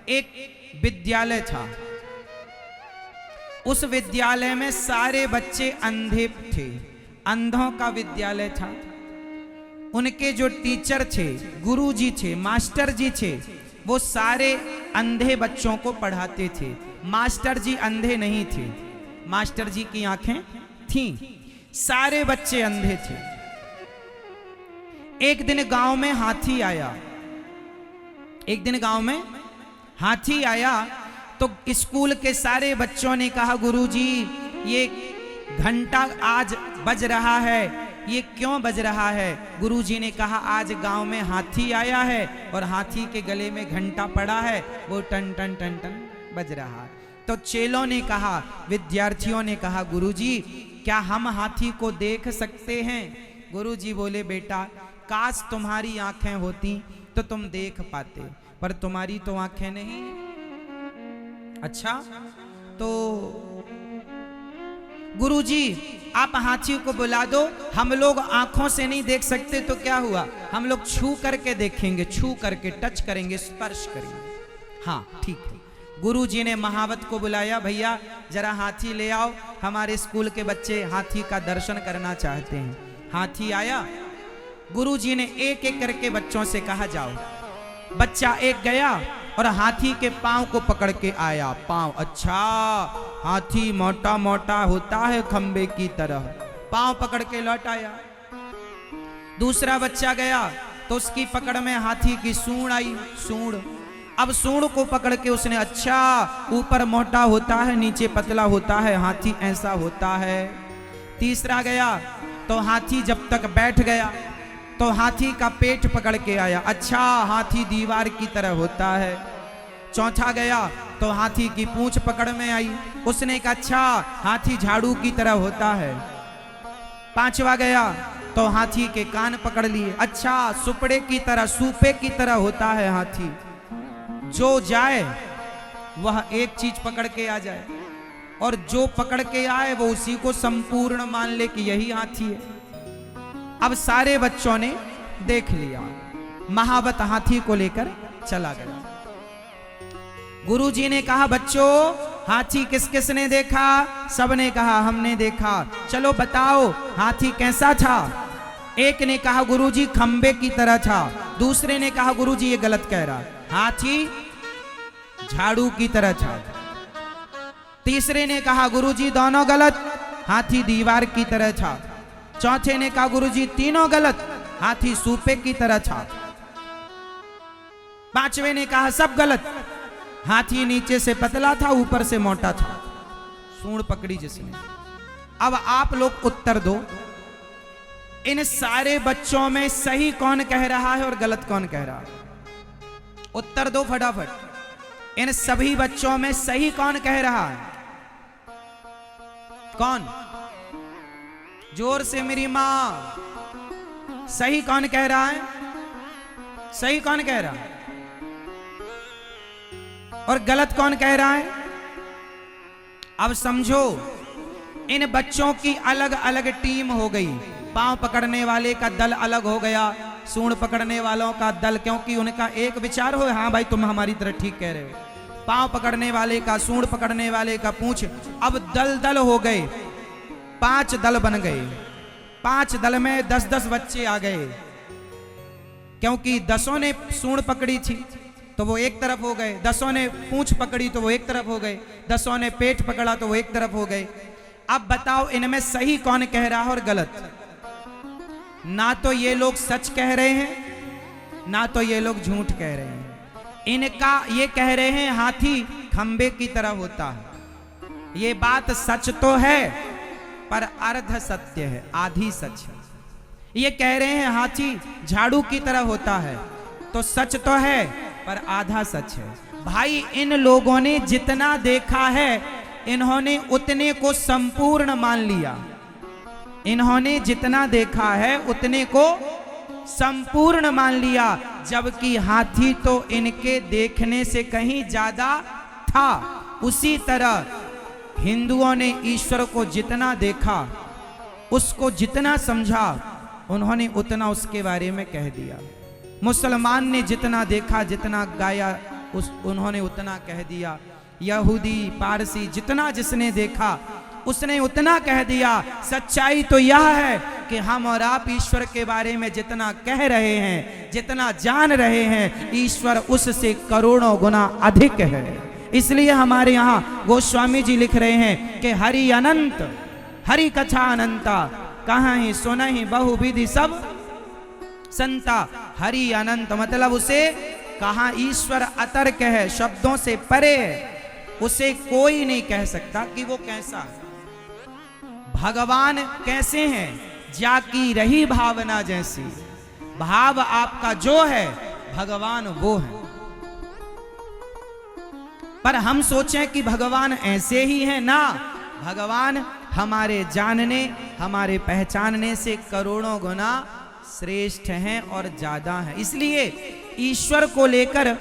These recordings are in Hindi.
एक विद्यालय था। उस विद्यालय में सारे बच्चे अंधे थे, अंधों का विद्यालय था। उनके जो टीचर थे, गुरुजी थे, मास्टर जी थे, वो सारे अंधे बच्चों को पढ़ाते थे। मास्टर जी अंधे नहीं थे, मास्टर जी की आंखें थीं, सारे बच्चे अंधे थे। एक दिन गांव में हाथी आया, एक दिन गांव में हाथी आया तो स्कूल के सारे बच्चों ने कहा, गुरुजी ये घंटा आज बज रहा है, ये क्यों बज रहा है? गुरुजी ने कहा, आज गांव में हाथी आया है और हाथी के गले में घंटा पड़ा है, वो टन टन टन टन बज रहा है। तो चेलों ने कहा, विद्यार्थियों ने कहा, गुरुजी क्या हम हाथी को देख सकते हैं? गुरुजी बोले, बेटा काश तुम्हारी आंखें होती तो तुम देख पाते, पर तुम्हारी तो आंखें नहीं। अच्छा, तो गुरुजी आप हाथी को बुला दो, हम लोग आंखों से नहीं देख सकते तो क्या हुआ, हम लोग छू करके देखेंगे, छू करके टच करेंगे, स्पर्श करेंगे। हाँ ठीक है। गुरुजी ने महावत को बुलाया, भैया जरा हाथी ले आओ, हमारे स्कूल के बच्चे हाथी का दर्शन करना चाहते हैं। हाथी आया, गुरुजी ने एक एक करके बच्चों से कहा, जाओ। बच्चा एक गया और हाथी के पांव को पकड़ के आया। पांव, अच्छा हाथी मोटा मोटा होता है खंबे की तरह, पांव पकड़ के लौट आया। दूसरा बच्चा गया तो उसकी पकड़ में हाथी की सूंड आई, सूंड। अब सूंड को पकड़ के उसने, अच्छा ऊपर मोटा होता है नीचे पतला होता है, हाथी ऐसा होता है। तीसरा गया तो हाथी जब तक बैठ गया तो हाथी का पेट पकड़ के आया, अच्छा हाथी दीवार की तरह होता है। चौथा गया तो हाथी की पूंछ पकड़ में आई, उसने कहा, अच्छा हाथी झाड़ू की तरह होता है। पांचवा गया तो हाथी के कान पकड़ लिए, अच्छा सुपड़े की तरह, सूपे की तरह होता है हाथी। जो जाए वह एक चीज पकड़ के आ जाए, और जो पकड़ के आए वो उसी को संपूर्ण मान ले कि यही हाथी है। अब सारे बच्चों ने देख लिया, महावत हाथी को लेकर चला गया। गुरुजी ने कहा, बच्चों हाथी किस किस ने देखा? सबने कहा हमने देखा। चलो बताओ हाथी कैसा था? एक ने कहा, गुरुजी खंबे की तरह था। दूसरे ने कहा, गुरुजी ये गलत कह रहा, हाथी झाड़ू की तरह था। तीसरे ने कहा, गुरुजी दोनों गलत, हाथी दीवार की तरह था। चौथे ने कहा, गुरुजी तीनों गलत, हाथी सूपे की तरह था। पांचवे ने कहा, सब गलत, हाथी नीचे से पतला था ऊपर से मोटा था, सूंड पकड़ी जिसने। अब आप लोग उत्तर दो, इन सारे बच्चों में सही कौन कह रहा है और गलत कौन कह रहा है? उत्तर दो फटाफट। इन सभी बच्चों में सही कौन कह रहा है? कौन? जोर से मेरी मां, सही कौन कह रहा है? सही कौन कह रहा है? और गलत कौन कह रहा है? अब समझो, इन बच्चों की अलग अलग टीम हो गई। पांव पकड़ने वाले का दल अलग हो गया, सूंड पकड़ने वालों का दल, क्योंकि उनका एक विचार हो, हाँ भाई तुम हमारी तरह ठीक कह रहे हो। पांव पकड़ने वाले का, सूंड पकड़ने वाले का पूंछ। अब दल दल हो गए, 5 दल बन गए। 5 दल में 10-10 बच्चे आ गए, क्योंकि 10 ने सूंड पकड़ी थी तो वो एक तरफ हो गए, 10 ने पूंछ पकड़ी तो वो एक तरफ हो गए, 10 ने पेट पकड़ा तो वो एक तरफ हो गए। अब बताओ इनमें सही कौन कह रहा है और गलत? ना तो ये लोग सच कह रहे हैं, ना तो ये लोग झूठ कह रहे हैं। इनका ये कह रहे हैं हाथी खंबे की तरह होता है, ये बात सच तो है पर अर्ध सत्य है, आधी सच है। ये कह रहे हैं हाथी झाड़ू की तरह होता है, तो सच तो है पर आधा सच है। भाई इन लोगों ने जितना देखा है इन्होंने उतने को संपूर्ण मान लिया। इन्होंने जितना देखा है उतने को संपूर्ण मान लिया, जबकि हाथी तो इनके देखने से कहीं ज्यादा था। उसी तरह हिंदुओं ने ईश्वर को जितना देखा, उसको जितना समझा, उन्होंने उतना उसके बारे में कह दिया। मुसलमान ने जितना देखा, जितना गाया, उन्होंने उतना कह दिया। यहूदी पारसी जितना जिसने देखा उसने उतना कह दिया। सच्चाई तो यह है कि हम और आप ईश्वर के बारे में जितना कह रहे हैं, जितना जान रहे हैं, ईश्वर उससे करोड़ों गुना अधिक है। इसलिए हमारे यहाँ गोस्वामी जी लिख रहे हैं कि हरि अनंत, हरि कथा अनंता, कहाँ ही सुनहि बहुविधि सब संता। हरि अनंत मतलब उसे कहा ईश्वर अतर्क है, शब्दों से परे है, उसे कोई नहीं कह सकता कि वो कैसा है। भगवान कैसे हैं? जाकी रही भावना जैसी, भाव आपका जो है भगवान वो है। पर हम सोचें कि भगवान ऐसे ही हैं, ना, भगवान हमारे जानने, हमारे पहचानने से करोड़ों गुना श्रेष्ठ हैं और ज्यादा हैं। इसलिए ईश्वर को लेकर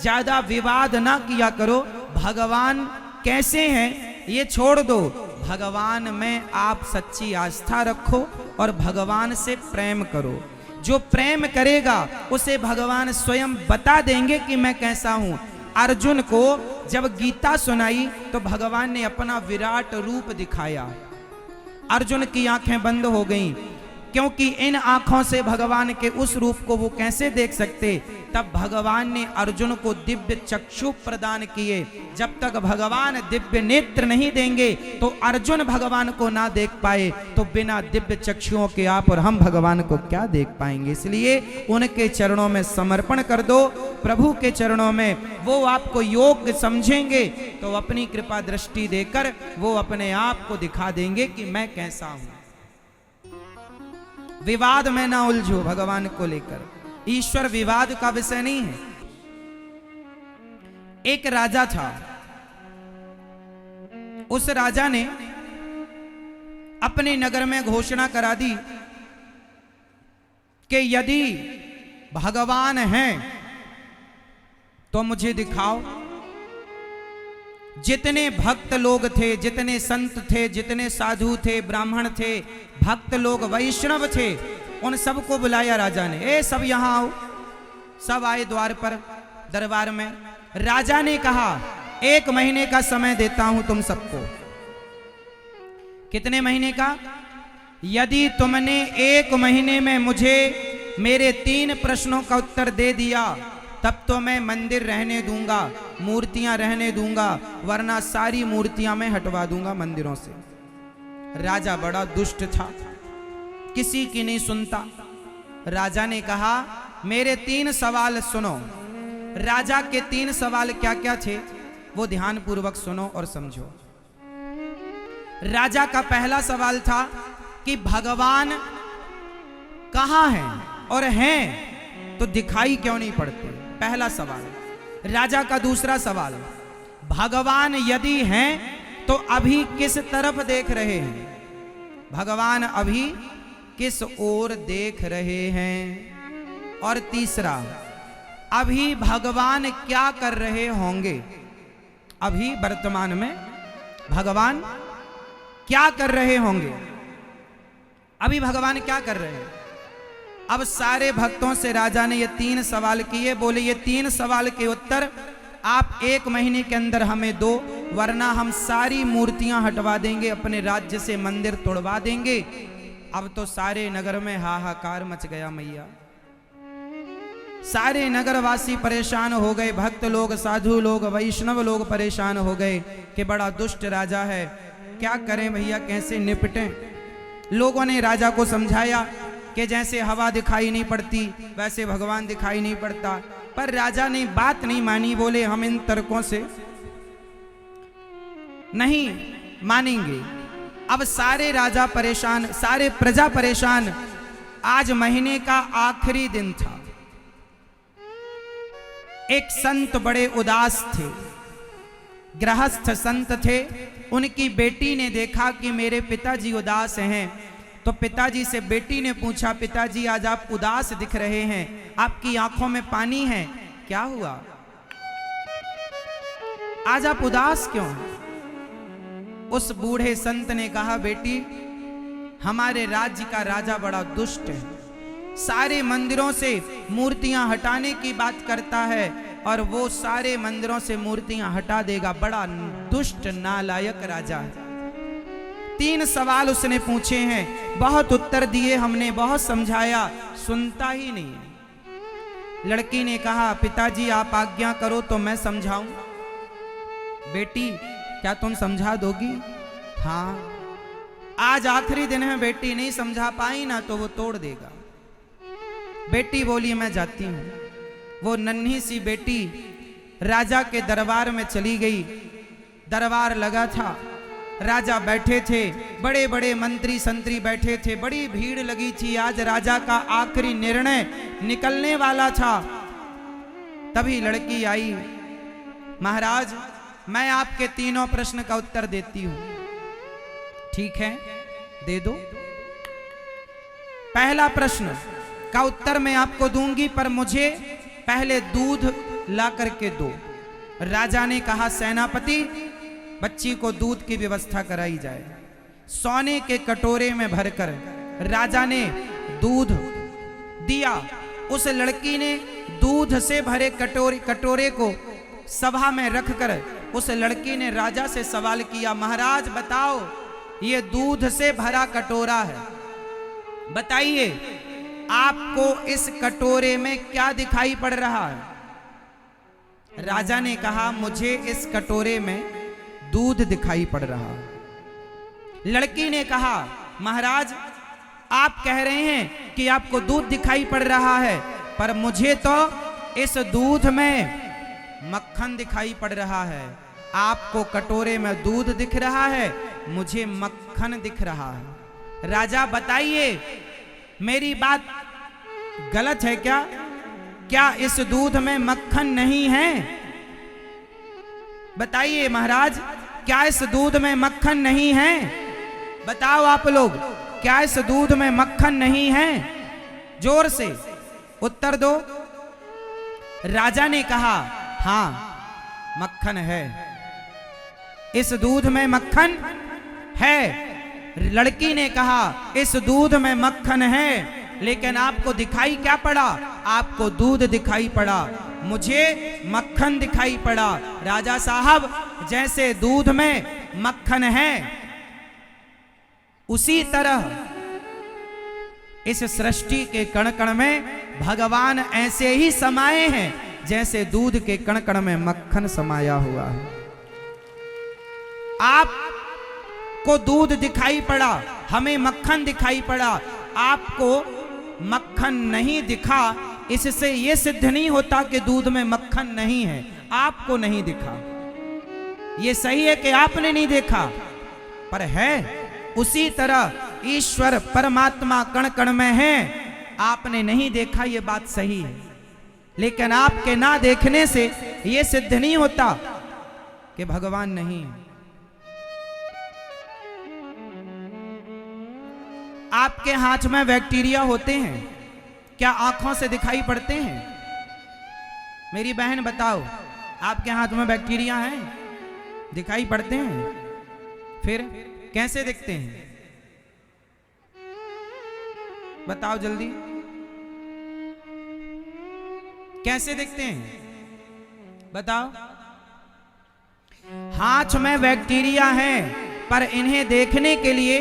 ज्यादा विवाद ना किया करो। भगवान कैसे हैं ये छोड़ दो, भगवान में आप सच्ची आस्था रखो और भगवान से प्रेम करो। जो प्रेम करेगा उसे भगवान स्वयं बता देंगे कि मैं कैसा हूं। अर्जुन को जब गीता सुनाई तो भगवान ने अपना विराट रूप दिखाया। अर्जुन की आंखें बंद हो गईं, क्योंकि इन आंखों से भगवान के उस रूप को वो कैसे देख सकते। तब भगवान ने अर्जुन को दिव्य चक्षु प्रदान किए। जब तक भगवान दिव्य नेत्र नहीं देंगे तो अर्जुन भगवान को ना देख पाए, तो बिना दिव्य चक्षुओं के आप और हम भगवान को क्या देख पाएंगे। इसलिए उनके चरणों में समर्पण कर दो, प्रभु के चरणों में। वो आपको योग्य समझेंगे तो अपनी कृपा दृष्टि देकर वो अपने आप को दिखा देंगे कि मैं कैसा हूं। विवाद में ना उलझो भगवान को लेकर, ईश्वर विवाद का विषय नहीं है। एक राजा था, उस राजा ने अपने नगर में घोषणा करा दी कि यदि भगवान हैं तो मुझे दिखाओ। जितने भक्त लोग थे, जितने संत थे, जितने साधु थे, ब्राह्मण थे, भक्त लोग, वैष्णव थे, उन सबको बुलाया राजा ने। ए सब यहां आओ। सब आए द्वार पर, दरबार में। राजा ने कहा 1 महीने का समय देता हूं तुम सबको। कितने महीने का? यदि तुमने 1 महीने में मुझे मेरे 3 प्रश्नों का उत्तर दे दिया तब तो मैं मंदिर रहने दूंगा, मूर्तियां रहने दूंगा, वरना सारी मूर्तियां मैं हटवा दूंगा मंदिरों से। राजा बड़ा दुष्ट था, किसी की नहीं सुनता। राजा ने कहा मेरे 3 सवाल सुनो। राजा के 3 सवाल क्या क्या थे वो ध्यान पूर्वक सुनो और समझो। राजा का पहला सवाल था कि भगवान कहां हैं, और हैं तो दिखाई क्यों नहीं पड़ते। पहला सवाल। राजा का दूसरा सवाल, भगवान यदि हैं तो अभी किस तरफ देख रहे हैं, भगवान अभी किस ओर देख रहे हैं। और तीसरा, अभी भगवान क्या कर रहे होंगे, अभी वर्तमान में भगवान क्या कर रहे होंगे, अभी भगवान क्या कर रहे हैं। अब सारे भक्तों से राजा ने ये 3 सवाल किए। बोले ये 3 सवाल के उत्तर आप 1 महीने के अंदर हमें दो, वरना हम सारी मूर्तियां हटवा देंगे, अपने राज्य से मंदिर तोड़वा देंगे। अब तो सारे नगर में हाहाकार मच गया मैया। सारे नगरवासी परेशान हो गए, भक्त लोग, साधु लोग, वैष्णव लोग परेशान हो गए कि बड़ा दुष्ट राजा है, क्या करें भैया, कैसे निपटें। लोगों ने राजा को समझाया कि जैसे हवा दिखाई नहीं पड़ती वैसे भगवान दिखाई नहीं पड़ता, पर राजा ने बात नहीं मानी। बोले हम इन तर्कों से नहीं मानेंगे। अब सारे राजा परेशान, सारे प्रजा परेशान। आज महीने का आखिरी दिन था। एक संत बड़े उदास थे, गृहस्थ संत थे। उनकी बेटी ने देखा कि मेरे पिताजी उदास हैं, तो पिताजी से बेटी ने पूछा पिताजी आज आप उदास दिख रहे हैं, आपकी आंखों में पानी है, क्या हुआ, आज आप उदास क्यों। उस बूढ़े संत ने कहा बेटी हमारे राज्य का राजा बड़ा दुष्ट है, सारे मंदिरों से मूर्तियां हटाने की बात करता है, और वो सारे मंदिरों से मूर्तियां हटा देगा। बड़ा दुष्ट नालायक राजा है। 3 सवाल उसने पूछे हैं, बहुत उत्तर दिए हमने, बहुत समझाया, सुनता ही नहीं है। लड़की ने कहा, पिताजी आप आज्ञा करो तो मैं समझाऊं। बेटी क्या तुम समझा दोगी? हाँ, आज आखिरी दिन है बेटी, नहीं समझा पाई ना तो वो तोड़ देगा। बेटी बोली मैं जाती हूं। वो नन्ही सी बेटी राजा के दरबार में चली गई। दरबार लगा था, राजा बैठे थे, बड़े बड़े मंत्री संतरी बैठे थे, बड़ी भीड़ लगी थी। आज राजा का आखिरी निर्णय निकलने वाला था। तभी लड़की आई, महाराज मैं आपके 3 प्रश्न का उत्तर देती हूं। ठीक है, दे दो। पहला प्रश्न का उत्तर मैं आपको दूंगी, पर मुझे पहले दूध ला करके दो। राजा ने कहा, सेनापति बच्ची को दूध की व्यवस्था कराई जाए। सोने के कटोरे में भरकर राजा ने दूध दिया। उस लड़की ने दूध से भरे कटोरे को सभा में रखकर उस लड़की ने राजा से सवाल किया, महाराज बताओ, ये दूध से भरा कटोरा है, बताइए आपको इस कटोरे में क्या दिखाई पड़ रहा है? राजा ने कहा, मुझे इस कटोरे में दूध दिखाई पड़ रहा है। लड़की ने कहा, महाराज आप कह रहे हैं कि आपको दूध दिखाई पड़ रहा है, पर मुझे तो इस दूध में मक्खन दिखाई पड़ रहा है। आपको कटोरे में दूध दिख रहा है, मुझे मक्खन दिख रहा है। राजा बताइए, मेरी बात गलत है क्या? क्या इस दूध में मक्खन नहीं है? बताइए महाराज, क्या इस दूध में मक्खन नहीं है? बताओ आप लोग, क्या इस दूध में मक्खन नहीं है? जोर से उत्तर दो। राजा ने कहा, हां मक्खन है, इस दूध में मक्खन है। लड़की ने कहा, इस दूध में मक्खन है, लेकिन आपको दिखाई क्या पड़ा? आपको दूध दिखाई पड़ा, मुझे मक्खन दिखाई पड़ा। राजा साहब, जैसे दूध में मक्खन है, उसी तरह इस सृष्टि के कण कण में भगवान ऐसे ही समाये हैं जैसे दूध के कण कण में मक्खन समाया हुआ है। आपको दूध दिखाई पड़ा, हमें मक्खन दिखाई पड़ा। आपको मक्खन नहीं दिखा, इससे यह सिद्ध नहीं होता कि दूध में मक्खन नहीं है। आपको नहीं दिखा, यह सही है कि आपने नहीं देखा, पर है। उसी तरह ईश्वर परमात्मा कण कण में है, आपने नहीं देखा, यह बात सही है, लेकिन आपके ना देखने से यह सिद्ध नहीं होता कि भगवान नहीं है। आपके हाथ में बैक्टीरिया होते हैं, क्या आंखों से दिखाई पड़ते हैं? मेरी बहन बताओ, आपके हाथ में बैक्टीरिया हैं, दिखाई पड़ते हैं? फिर कैसे दिखते हैं? बताओ जल्दी, कैसे दिखते हैं? बताओ। हाथ में बैक्टीरिया है, पर इन्हें देखने के लिए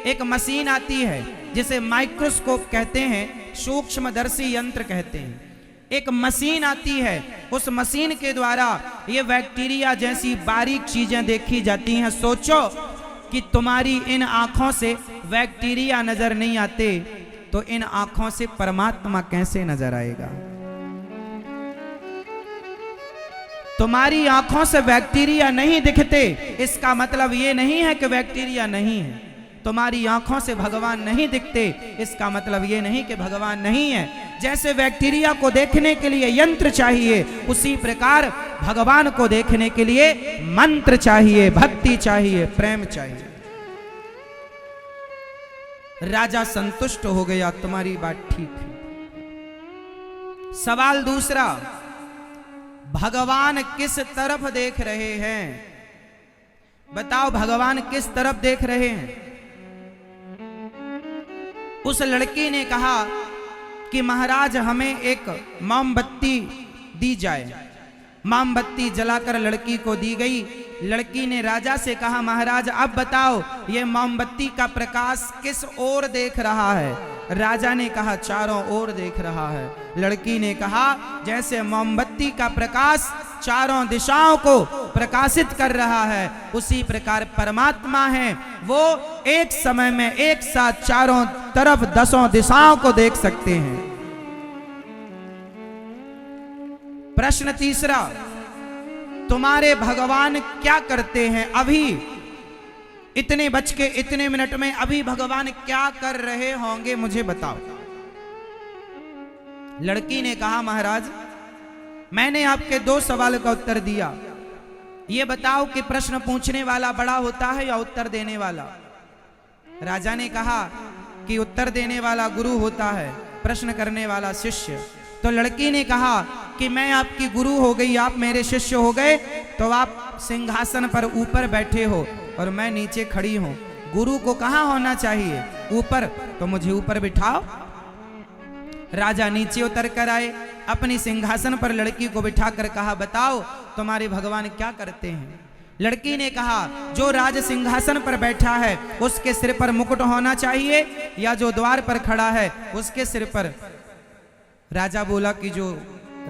एक मशीन आती है जिसे माइक्रोस्कोप कहते हैं, सूक्ष्मदर्शी यंत्र कहते हैं। एक मशीन आती है, उस मशीन के द्वारा ये बैक्टीरिया जैसी बारीक चीजें देखी जाती हैं। सोचो कि तुम्हारी इन आंखों से बैक्टीरिया नजर नहीं आते, तो इन आंखों से परमात्मा कैसे नजर आएगा? तुम्हारी आंखों से बैक्टीरिया नहीं दिखते, इसका मतलब ये नहीं है कि बैक्टीरिया नहीं है। तुम्हारी आंखों से भगवान नहीं दिखते, इसका मतलब ये नहीं कि भगवान नहीं है। जैसे बैक्टीरिया को देखने के लिए यंत्र चाहिए, उसी प्रकार भगवान को देखने के लिए मंत्र चाहिए, भक्ति चाहिए, प्रेम चाहिए। राजा संतुष्ट हो गया, तुम्हारी बात ठीक है। सवाल दूसरा, भगवान किस तरफ देख रहे हैं? बताओ, भगवान किस तरफ देख रहे हैं? उस लड़की ने कहा कि महाराज हमें एक मोमबत्ती दी जाए। मोमबत्ती जलाकर लड़की को दी गई। लड़की ने राजा से कहा, महाराज अब बताओ ये मोमबत्ती का प्रकाश किस ओर देख रहा है? राजा ने कहा, चारों ओर देख रहा है। लड़की ने कहा, जैसे मोमबत्ती का प्रकाश चारों दिशाओं को प्रकाशित कर रहा है, उसी प्रकार परमात्मा है, वो एक समय में एक साथ चारों तरफ 10 दिशाओं को देख सकते हैं। प्रश्न तीसरा, तुम्हारे भगवान क्या करते हैं? अभी इतने बज के इतने मिनट में अभी भगवान क्या कर रहे होंगे, मुझे बताओ। लड़की ने कहा, महाराज मैंने आपके 2 सवाल का उत्तर दिया, ये बताओ कि प्रश्न पूछने वाला बड़ा होता है या उत्तर देने वाला? राजा ने कहा कि उत्तर देने वाला गुरु होता है, प्रश्न करने वाला शिष्य। तो लड़की ने कहा कि मैं आपकी गुरु हो गई, आप मेरे शिष्य हो गए, तो आप सिंहासन पर ऊपर बैठे हो और मैं नीचे खड़ी हूं। गुरु को कहां होना चाहिए? ऊपर, तो मुझे ऊपर बिठाओ। राजा नीचे उतर कर आए, अपनी सिंहासन पर लड़की को बिठाकर कहा, बताओ तुम्हारे भगवान क्या करते हैं? लड़की ने कहा, जो राज सिंहासन पर बैठा है उसके सिर पर मुकुट होना चाहिए, या जो द्वार पर खड़ा है उसके सिर पर? राजा बोला कि जो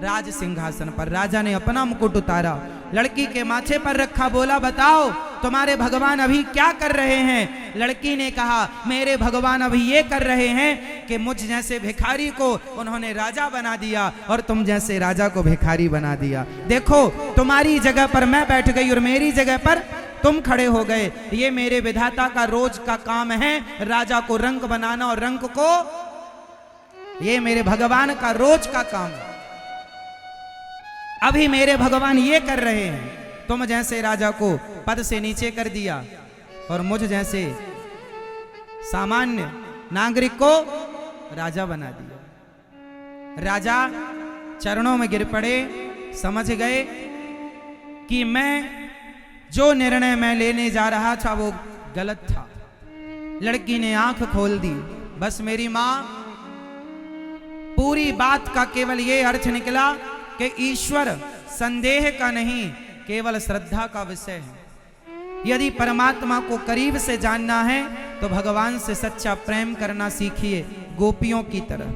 राज सिंहासन पर। राजा ने अपना मुकुट उतारा, लड़की के माथे पर रखा, बोला बताओ तुम्हारे भगवान अभी क्या कर रहे हैं? लड़की ने कहा, मेरे भगवान अभी ये कर रहे हैं कि मुझ जैसे भिखारी को उन्होंने राजा बना दिया और तुम जैसे राजा को भिखारी बना दिया। देखो तुम्हारी जगह पर मैं बैठ गई और मेरी जगह पर तुम खड़े हो गए। ये मेरे विधाता का रोज का काम है, राजा को रंक बनाना, और रंक को ये मेरे भगवान का रोज का काम है। अभी मेरे भगवान ये कर रहे हैं, तुम जैसे राजा को पद से नीचे कर दिया और मुझ जैसे सामान्य नागरिक को राजा बना दिया। राजा चरणों में गिर पड़े, समझ गए कि मैं जो निर्णय मैं लेने जा रहा था वो गलत था। लड़की ने आंख खोल दी, बस मेरी मां, पूरी बात का केवल ये अर्थ निकला कि ईश्वर संदेह का नहीं, केवल श्रद्धा का विषय है। यदि परमात्मा को करीब से जानना है तो भगवान से सच्चा प्रेम करना सीखिए, गोपियों की तरह।